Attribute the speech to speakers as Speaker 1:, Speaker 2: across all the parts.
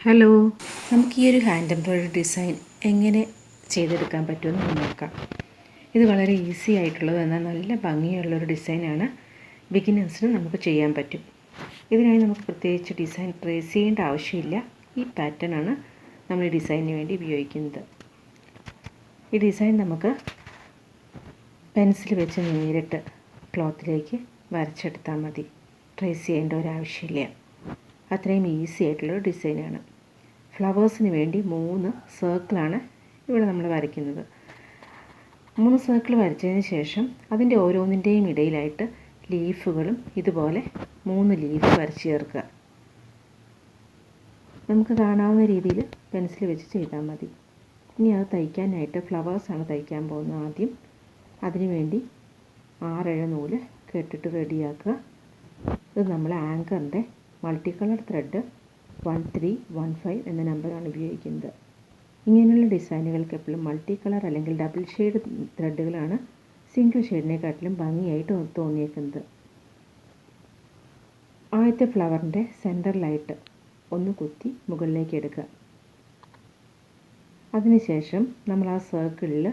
Speaker 1: Hello, നമുക്ക് ഈ ഒരു ഹാൻഡ് എംബ്രോയിഡറി ഡിസൈൻ എങ്ങനെ ചെയ്തെടുക്കാൻ പറ്റുമെന്ന് നോക്കാം. ഇത് വളരെ ഈസി ആയിട്ടുള്ളത് എന്നാൽ നല്ല ഭംഗിയുള്ളൊരു ഡിസൈനാണ്. ബിഗിനേഴ്സിന് നമുക്ക് ചെയ്യാൻ പറ്റും. ഇതിനായി നമുക്ക് പ്രത്യേകിച്ച് ഡിസൈൻ ട്രേസ് ചെയ്യേണ്ട ആവശ്യമില്ല. ഈ പാറ്റേണാണ് നമ്മൾ ഈ ഡിസൈനിന് വേണ്ടി ഉപയോഗിക്കുന്നത്. ഈ ഡിസൈൻ നമുക്ക് പെൻസിൽ വെച്ച് നേരിട്ട് ക്ലോത്തിലേക്ക് വരച്ചെടുത്താൽ മതി. ട്രേസ് ചെയ്യേണ്ട ഒരാവശ്യമില്ല. അത്രയും ഈസി ആയിട്ടുള്ളൊരു ഡിസൈനാണ്. ഫ്ലവേഴ്സിന് വേണ്ടി 3 സർക്കിളാണ് ഇവിടെ നമ്മൾ വരയ്ക്കുന്നത്. 3 സർക്കിൾ വരച്ചതിന് ശേഷം അതിൻ്റെ ഓരോന്നിൻ്റെയും ഇടയിലായിട്ട് ലീഫുകളും ഇതുപോലെ 3 ലീഫ് വരച്ച് ചേർക്കുക. നമുക്ക് കാണാവുന്ന രീതിയിൽ പെൻസിൽ വെച്ച് ചെയ്താൽ മതി. ഇനി അത് തയ്ക്കാനായിട്ട് ഫ്ലവേഴ്സാണ് തയ്ക്കാൻ പോകുന്നത്. ആദ്യം അതിനുവേണ്ടി 6 നൂല് കെട്ടിട്ട് റെഡിയാക്കുക. ഇത് നമ്മൾ ആങ്കറിൻ്റെ മൾട്ടി കളർ ത്രെഡ് 1315 എന്ന നമ്പറാണ് ഉപയോഗിക്കുന്നത്. ഇങ്ങനെയുള്ള ഡിസൈനുകൾക്ക് എപ്പോഴും മൾട്ടി കളർ അല്ലെങ്കിൽ ഡബിൾ ഷെയ്ഡ് ത്രെഡുകളാണ് സിംഗിൾ ഷെയ്ഡിനെക്കാട്ടിലും ഭംഗിയായിട്ട് തോന്നിയേക്കുന്നത്. ആദ്യത്തെ ഫ്ലവറിൻ്റെ സെൻറ്ററിലായിട്ട് ഒന്ന് കുത്തി മുകളിലേക്ക് എടുക്കുക. അതിനുശേഷം നമ്മൾ ആ സർക്കിളിൽ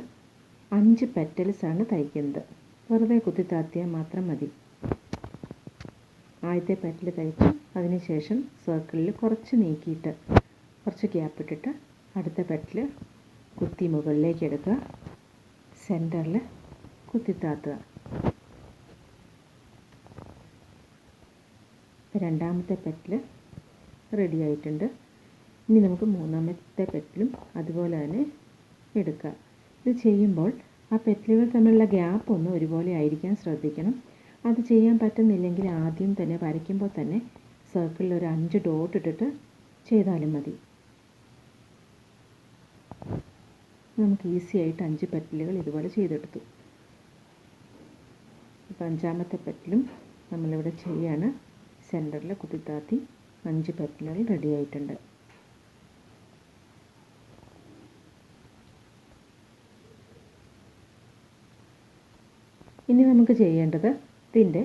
Speaker 1: 5 പെറ്റൽസാണ് തയ്ക്കുന്നത്. വെറുതെ കുത്തി താത്തിയാൽ മാത്രം മതി. ആദ്യത്തെ പെറ്റൽ തയ്ച്ചു. അതിനുശേഷം സർക്കിളിൽ കുറച്ച് നീക്കിയിട്ട് കുറച്ച് ഗ്യാപ്പ് ഇട്ടിട്ട് അടുത്ത പെറ്റൽ കുത്തി മുകളിലേക്ക് എടുക്കുക. സെൻറ്ററിൽ കുത്തി താത്തുക. രണ്ടാമത്തെ പെറ്റൽ റെഡി ആയിട്ടുണ്ട്. ഇനി നമുക്ക് മൂന്നാമത്തെ പെറ്റലും അതുപോലെ തന്നെ എടുക്കുക. ഇത് ചെയ്യുമ്പോൾ ആ പെറ്റലുകൾ തമ്മിലുള്ള ഗ്യാപ്പ് ഒന്നും ഒരുപോലെ ആയിരിക്കാൻ ശ്രദ്ധിക്കണം. അത് ചെയ്യാൻ പറ്റുന്നില്ലെങ്കിൽ ആദ്യം തന്നെ വരയ്ക്കുമ്പോൾ തന്നെ സർക്കിളിൽ ഒരു 5 ഡോട്ട് ഇട്ടിട്ട് ചെയ്താലും മതി. നമുക്ക് ഈസി ആയിട്ട് 5 പെറ്റലുകൾ ഇതുപോലെ ചെയ്തെടുത്തു. അപ്പോൾ 5ാമത്തെ പെറ്റലും നമ്മളിവിടെ ചെയ്യാണ്. സെൻറ്ററിൽ കുത്തിത്താത്തി 5 പെറ്റലുകൾ റെഡി ആയിട്ടുണ്ട്. ഇനി നമുക്ക് ചെയ്യേണ്ടത് ഇതിൻ്റെ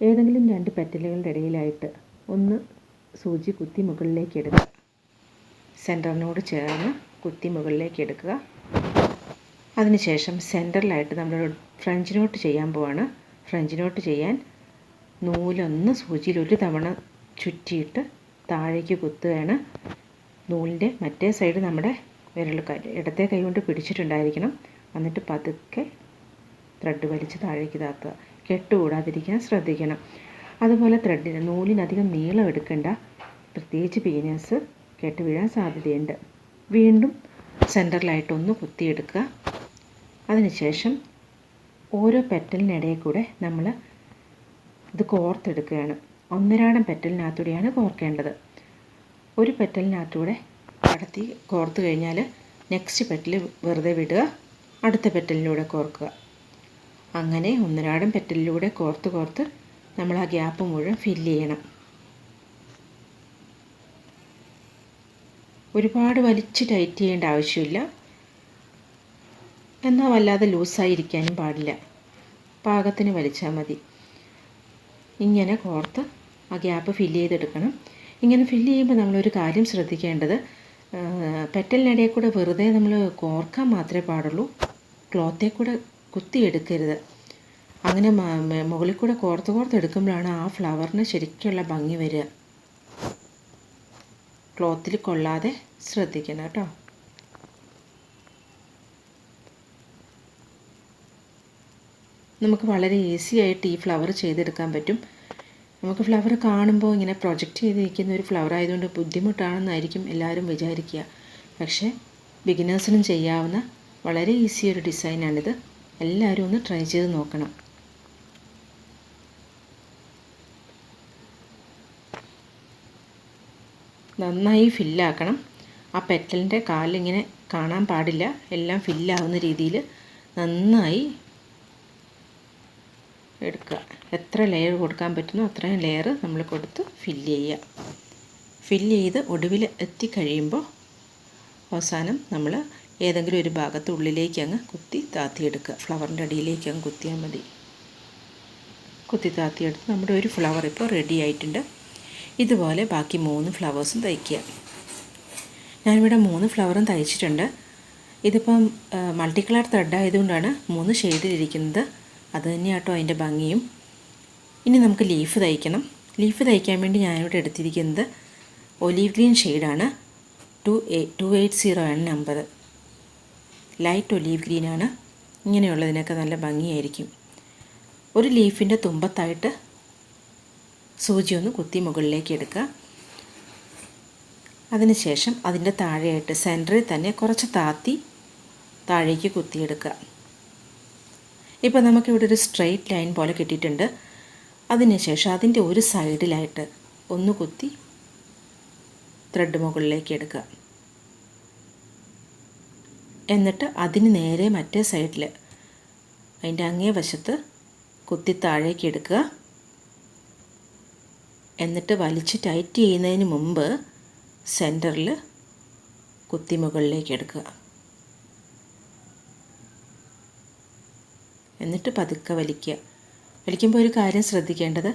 Speaker 1: ഏതെങ്കിലും 2 പെറ്റലുകളുടെ ഇടയിലായിട്ട് ഒന്ന് സൂചി കുത്തി മുകളിലേക്ക് എടുക്കുക. സെൻറ്ററിനോട് ചേർന്ന് കുത്തി മുകളിലേക്ക് എടുക്കുക. അതിനുശേഷം സെൻറ്ററിലായിട്ട് നമ്മൾ ഫ്രഞ്ച് നോട്ട് ചെയ്യാൻ പോവാണ്. ഫ്രഞ്ച് നോട്ട് ചെയ്യാൻ നൂലൊന്ന് സൂചിയിൽ ഒരു തവണ ചുറ്റിയിട്ട് താഴേക്ക് കുത്തുകയാണ്. നൂലിൻ്റെ മറ്റേ സൈഡ് നമ്മുടെ ഇടത്തെ കൈ കൊണ്ട് പിടിച്ചിട്ടുണ്ടായിരിക്കണം. എന്നിട്ട് പതുക്കെ ത്രെഡ് വലിച്ച് താഴേക്ക് താത്തുക. കെട്ടുകൂടാതിരിക്കാൻ ശ്രദ്ധിക്കണം. അതുപോലെ നൂലിനധികം നീളം എടുക്കേണ്ട. പ്രത്യേകിച്ച് ബിഗിനേഴ്സ് കെട്ട് വീഴാൻ സാധ്യതയുണ്ട്. വീണ്ടും സെൻറ്ററിലായിട്ടൊന്ന് കുത്തിയെടുക്കുക. അതിനുശേഷം ഓരോ പെറ്റലിനിടയിൽ കൂടെ നമ്മൾ ഇത് കോർത്തെടുക്കുകയാണ്. 1.5 പെറ്റലിനകത്തൂടെയാണ് കോർക്കേണ്ടത്. ഒരു പെറ്റലിനകത്തൂടെ കടത്തി കോർത്ത് കഴിഞ്ഞാൽ നെക്സ്റ്റ് പെറ്റൽ വെറുതെ വിടുക. അടുത്ത പെറ്റലിലൂടെ കോർക്കുക. അങ്ങനെ 1.5 പെറ്റലിലൂടെ കോർത്ത് നമ്മൾ ആ ഗ്യാപ്പ് മുഴുവൻ ഫില്ല് ചെയ്യണം. ഒരുപാട് വലിച്ച് ടൈറ്റ് ചെയ്യേണ്ട ആവശ്യമില്ല. എന്നാൽ വല്ലാതെ ലൂസായിരിക്കാനും പാടില്ല. പാകത്തിന് വലിച്ചാൽ മതി. ഇങ്ങനെ കോർത്ത് ആ ഗ്യാപ്പ് ഫില്ല് ചെയ്തെടുക്കണം. ഇങ്ങനെ ഫില്ല് ചെയ്യുമ്പോൾ നമ്മളൊരു കാര്യം ശ്രദ്ധിക്കേണ്ടത്, പെറ്റലിനിടയിൽ കൂടെ വെറുതെ നമ്മൾ കോർക്കാൻ മാത്രമേ പാടുള്ളൂ. ക്ലോത്തെ കൂടെ കുത്തിയെടുക്കരുത്. അങ്ങനെ മുകളിൽ കൂടെ കോർത്ത് എടുക്കുമ്പോഴാണ് ആ ഫ്ലവറിന് ശരിക്കുള്ള ഭംഗി വരിക. ക്ലോത്തിൽ കൊള്ളാതെ ശ്രദ്ധിക്കണം കേട്ടോ. നമുക്ക് വളരെ ഈസി ആയിട്ട് ഈ ഫ്ലവർ ചെയ്തെടുക്കാൻ പറ്റും. നമുക്ക് ഫ്ലവർ കാണുമ്പോൾ ഇങ്ങനെ പ്രൊജക്റ്റ് ചെയ്തിരിക്കുന്ന ഒരു ഫ്ലവർ ആയതുകൊണ്ട് ബുദ്ധിമുട്ടാണെന്നായിരിക്കും എല്ലാവരും വിചാരിക്കുക. പക്ഷേ ബിഗിനേഴ്സിനും ചെയ്യാവുന്ന വളരെ ഈസി ഒരു ഡിസൈനാണിത്. എല്ലാവരും ഒന്ന് ട്രൈ ചെയ്ത് നോക്കണം. നന്നായി ഫില്ലാക്കണം. ആ പെറ്റലിൻ്റെ കാലിങ്ങനെ കാണാൻ പാടില്ല. എല്ലാം ഫില്ലാവുന്ന രീതിയിൽ നന്നായി എടുക്കുക. എത്ര ലെയർ കൊടുക്കാൻ പറ്റുന്നോ അത്രയും ലെയർ നമ്മൾ കൊടുത്ത് ഫില്ല് ചെയ്യുക. ഫില്ല് ചെയ്ത് ഒടുവിൽ എത്തിക്കഴിയുമ്പോൾ അവസാനം നമ്മൾ ഏതെങ്കിലും ഒരു ഭാഗത്ത് ഉള്ളിലേക്ക് അങ്ങ് കുത്തി താത്തിയെടുക്കുക. ഫ്ലവറിൻ്റെ അടിയിലേക്ക് അങ്ങ് കുത്തിയാൽ മതി. കുത്തി താത്തിയെടുത്ത് നമ്മുടെ ഒരു ഫ്ലവർ ഇപ്പോൾ റെഡി ആയിട്ടുണ്ട്. ഇതുപോലെ ബാക്കി 3 ഫ്ലവേഴ്സും തയ്ക്കുക. ഞാനിവിടെ 3 ഫ്ലവറും തയ്ച്ചിട്ടുണ്ട്. ഇതിപ്പം മൾട്ടി കളർ ത്രെഡ് ആയതുകൊണ്ടാണ് 3 ഷെയ്ഡിലിരിക്കുന്നത്. അത് തന്നെയാട്ടോ അതിൻ്റെ ഭംഗിയും. ഇനി നമുക്ക് ലീഫ് തയ്ക്കണം. ലീഫ് തയ്ക്കാൻ വേണ്ടി ഞാനിവിടെ എടുത്തിരിക്കുന്നത് ഒലീവ് ഗ്രീൻ ഷെയ്ഡാണ്. 280 ആണ് നമ്പർ. ലൈറ്റ് ഒലീവ് ഗ്രീനാണ്. ഇങ്ങനെയുള്ളതിനൊക്കെ നല്ല ഭംഗിയായിരിക്കും. ഒരു ലീഫിൻ്റെ തുമ്പത്തായിട്ട് സൂചി ഒന്ന് കുത്തി മുകളിലേക്ക് എടുക്കുക. അതിനുശേഷം അതിൻ്റെ താഴെയായിട്ട് സെൻറ്ററിൽ തന്നെ കുറച്ച് താത്തി താഴേക്ക് കുത്തിയെടുക്കുക. ഇപ്പോൾ നമുക്കിവിടെ ഒരു സ്ട്രെയിറ്റ് ലൈൻ പോലെ കിട്ടിയിട്ടുണ്ട്. അതിനുശേഷം അതിൻ്റെ ഒരു സൈഡിലായിട്ട് ഒന്ന് കുത്തി ത്രെഡ് മുകളിലേക്ക് എടുക്കുക. എന്നിട്ട് അതിന് നേരെ മറ്റേ സൈഡിൽ അതിൻ്റെ അങ്ങേ വശത്ത് കുത്തി താഴേക്ക് എടുക്കുക. എന്നിട്ട് വലിച്ച് ടൈറ്റ് ചെയ്യുന്നതിന് മുമ്പ് സെൻറ്ററിൽ കുത്തി മുകളിലേക്ക് എടുക്കുക. എന്നിട്ട് പതുക്കെ വലിക്കുക. വലിക്കുമ്പോൾ ഒരു കാര്യം ശ്രദ്ധിക്കേണ്ടത്,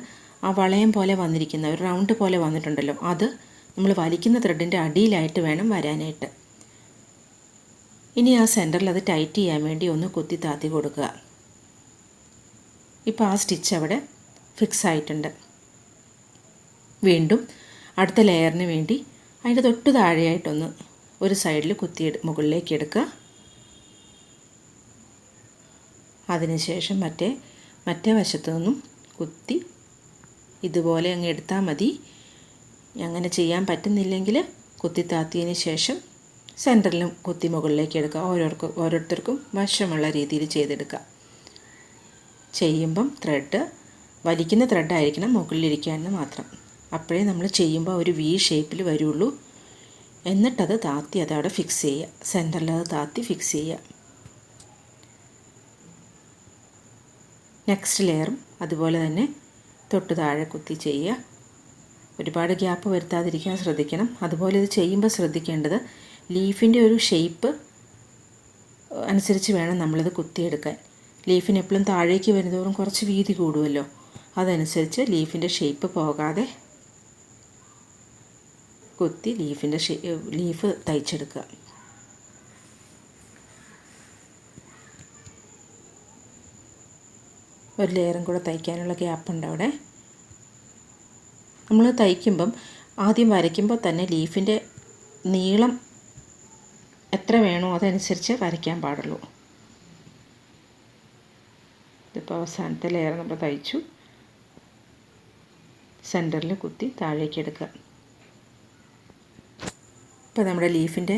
Speaker 1: ആ വളയം പോലെ വന്നിരിക്കുന്ന ഒരു റൗണ്ട് പോലെ വന്നിട്ടുണ്ടല്ലോ, അത് നമ്മൾ വലിക്കുന്ന ത്രെഡിൻ്റെ അടിയിലായിട്ട് വേണം വരാനായിട്ട്. ഇനി ആ സെൻറ്ററിൽ അത് ടൈറ്റ് ചെയ്യാൻ വേണ്ടി ഒന്ന് കുത്തി താത്തി കൊടുക്കുക. ഇപ്പോൾ ആ സ്റ്റിച്ച് അവിടെ ഫിക്സ് ആയിട്ടുണ്ട്. വീണ്ടും അടുത്ത ലെയറിന് വേണ്ടി അതിൻ്റെ തൊട്ട് താഴെയായിട്ടൊന്ന് ഒരു സൈഡിൽ കുത്തി മുകളിലേക്ക് എടുക്കുക. അതിനുശേഷം മറ്റേ വശത്തു നിന്നും കുത്തി ഇതുപോലെ അങ്ങ് എടുത്താൽ മതി. അങ്ങനെ ചെയ്യാൻ പറ്റുന്നില്ലെങ്കിൽ കുത്തി താത്തിയതിന് ശേഷം സെൻറ്ററിലും കുത്തി മുകളിലേക്ക് എടുക്കുക. ഓരോരുത്തർക്കും വശമുള്ള രീതിയിൽ ചെയ്തെടുക്കുക. ചെയ്യുമ്പം വലിക്കുന്ന ത്രെഡായിരിക്കണം മുകളിലിരിക്കാമെന്ന് മാത്രം. അപ്പോഴേ നമ്മൾ ചെയ്യുമ്പോൾ ഒരു വി ഷേപ്പിൽ വരുള്ളൂ. എന്നിട്ടത് താത്തി അതവിടെ ഫിക്സ് ചെയ്യുക. സെൻറ്ററിൽ അത് താത്തി ഫിക്സ് ചെയ്യുക. നെക്സ്റ്റ് ലെയറും അതുപോലെ തന്നെ തൊട്ട് താഴെ കുത്തി ചെയ്യുക. ഒരുപാട് ഗ്യാപ്പ് വരുത്താതിരിക്കാൻ ശ്രദ്ധിക്കണം. അതുപോലെ ഇത് ചെയ്യുമ്പോൾ ശ്രദ്ധിക്കേണ്ടത്, ലീഫിൻ്റെ ഒരു ഷേപ്പ് അനുസരിച്ച് വേണം നമ്മളിത് കുത്തിയെടുക്കാൻ. ലീഫിന് എപ്പോഴും താഴേക്ക് വരുന്നതോറും കുറച്ച് വീതി കൂടുമല്ലോ. അതനുസരിച്ച് ലീഫിൻ്റെ ഷേപ്പ് പോകാതെ കുത്തി ലീഫ് തയ്ച്ചെടുക്കുക. ഒരു ലെയറും കൂടെ തയ്ക്കാനുള്ള ഗ്യാപ്പുണ്ട് അവിടെ. നമ്മൾ തയ്ക്കുമ്പം ആദ്യം വരയ്ക്കുമ്പോൾ തന്നെ ലീഫിൻ്റെ നീളം എത്ര വേണോ അതനുസരിച്ച് വരയ്ക്കാൻ പാടുള്ളൂ. ഇതിപ്പോൾ അവസാനത്തെ ലെയർ നമ്മൾ തയ്ച്ചു. സെൻറ്ററിൽ കുത്തി താഴേക്ക് എടുക്കുക. ഇപ്പോൾ നമ്മുടെ ലീഫിൻ്റെ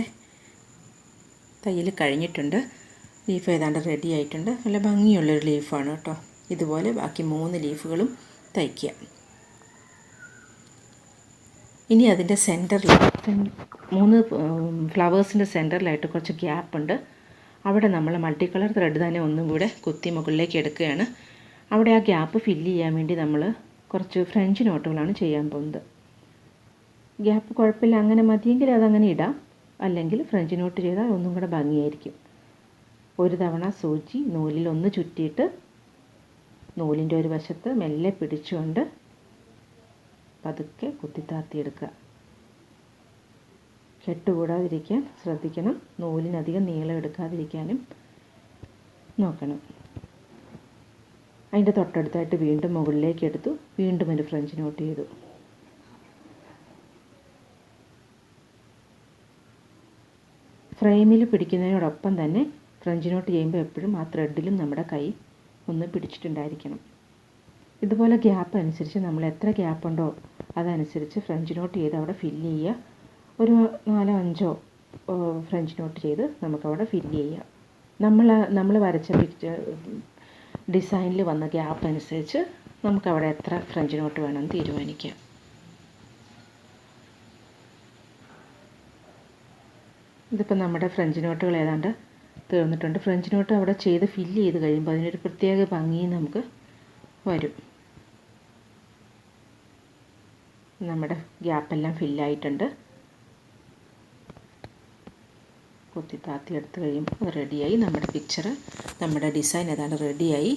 Speaker 1: തയ്യൽ കഴിഞ്ഞിട്ടുണ്ട്. ലീഫ് ഏതാണ്ട് റെഡി ആയിട്ടുണ്ട്. നല്ല ഭംഗിയുള്ളൊരു ലീഫാണ് കേട്ടോ. ഇതുപോലെ ബാക്കി 3 ലീഫുകളും തയ്ക്കുക. ഇനി അതിൻ്റെ സെൻറ്ററിൽ 3 ഫ്ലവേഴ്സിൻ്റെ സെൻറ്ററിലായിട്ട് കുറച്ച് ഗ്യാപ്പുണ്ട്. അവിടെ നമ്മൾ മൾട്ടി കളർ ത്രെഡ് തന്നെ ഒന്നും കൂടെ കുത്തി മുകളിലേക്ക് എടുക്കുകയാണ്. അവിടെ ആ ഗ്യാപ്പ് ഫില്ല് ചെയ്യാൻ വേണ്ടി നമ്മൾ കുറച്ച് ഫ്രഞ്ച് നോട്ടുകളാണ് ചെയ്യാൻ പോകുന്നത്. ഗ്യാപ്പ് കുഴപ്പമില്ല, അങ്ങനെ മതിയെങ്കിൽ അതങ്ങനെ ഇടാം. അല്ലെങ്കിൽ ഫ്രഞ്ച് നോട്ട് ചെയ്താൽ ഒന്നും കൂടെ ഭംഗിയായിരിക്കും. ഒരു തവണ സൂചി നൂലിൽ ഒന്ന് ചുറ്റിയിട്ട് നൂലിൻ്റെ ഒരു വശത്ത് മെല്ലെ പിടിച്ചുകൊണ്ട് പതുക്കെ കുത്തിത്താത്തിയെടുക്കുക. കെട്ടുകൂടാതിരിക്കാൻ ശ്രദ്ധിക്കണം. നൂലിനധികം നീളം എടുക്കാതിരിക്കാനും നോക്കണം. അതിൻ്റെ തൊട്ടടുത്തായിട്ട് വീണ്ടും മുകളിലേക്ക് എടുത്തു. വീണ്ടും ഒരു ഫ്രഞ്ച് നോട്ട് ചെയ്തു. ഫ്രെയിമിൽ പിടിക്കുന്നതിനോടൊപ്പം തന്നെ ഫ്രഞ്ച് നോട്ട് ചെയ്യുമ്പോൾ എപ്പോഴും ആ ത്രെഡിലും നമ്മുടെ കൈ ഒന്ന് പിടിച്ചിട്ടുണ്ടായിരിക്കണം. ഇതുപോലെ ഗ്യാപ്പ് അനുസരിച്ച് നമ്മൾ എത്ര ഗ്യാപ്പുണ്ടോ അതനുസരിച്ച് ഫ്രഞ്ച് നോട്ട് ചെയ്ത് അവിടെ ഫില്ല് ചെയ്യുക. ഒരു 4-5 ഫ്രഞ്ച് നോട്ട് ചെയ്ത് നമുക്കവിടെ ഫില്ല് ചെയ്യാം. നമ്മൾ വരച്ച ഡിസൈനിൽ വന്ന ഗ്യാപ്പ് അനുസരിച്ച് നമുക്കവിടെ എത്ര ഫ്രഞ്ച് നോട്ട് വേണമെന്ന് തീരുമാനിക്കാം. ഇതിപ്പോൾ നമ്മുടെ ഫ്രഞ്ച് നോട്ടുകൾ ഏതാണ്ട് തീർന്നിട്ടുണ്ട്. ഫ്രഞ്ച് നോട്ട് അവിടെ ചെയ്ത് ഫില്ല് ചെയ്ത് കഴിയുമ്പോൾ അതിനൊരു പ്രത്യേക ഭംഗിയും നമുക്ക് വരും. നമ്മുടെ ഗ്യാപ്പെല്ലാം ഫില്ലായിട്ടുണ്ട്. കുത്തി താത്തി എടുത്ത് കഴിയുമ്പോൾ അത് റെഡിയായി. നമ്മുടെ ഡിസൈൻ ഏതാണ്ട് റെഡിയായി.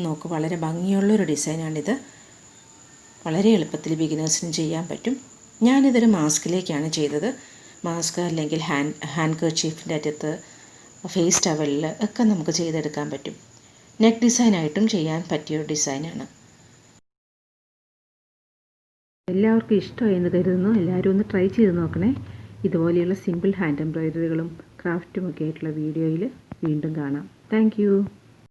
Speaker 1: നോക്ക്, വളരെ ഭംഗിയുള്ളൊരു ഡിസൈനാണിത്. വളരെ എളുപ്പത്തിൽ ബിഗിനേഴ്സിന് ചെയ്യാൻ പറ്റും. ഞാനിതൊരു മാസ്കിലേക്കാണ് ചെയ്തത്. മാസ്ക് അല്ലെങ്കിൽ ഹാൻഡ് കർച്ചീഫിൻ്റെ അറ്റത്ത്, ഫേസ് ടവലിൽ ഒക്കെ നമുക്ക് ചെയ്തെടുക്കാൻ പറ്റും. നെക്ക് ഡിസൈനായിട്ടും ചെയ്യാൻ പറ്റിയൊരു ഡിസൈനാണ്. എല്ലാവർക്കും ഇഷ്ടമായി എന്ന് കരുതുന്നു. എല്ലാവരും ഒന്ന് ട്രൈ ചെയ്ത് നോക്കണേ. ഇതുപോലെയുള്ള സിമ്പിൾ ഹാൻഡ് എംബ്രോയിഡറികളും ക്രാഫ്റ്റും ഒക്കെ ആയിട്ടുള്ള വീഡിയോയിൽ വീണ്ടും കാണാം. താങ്ക്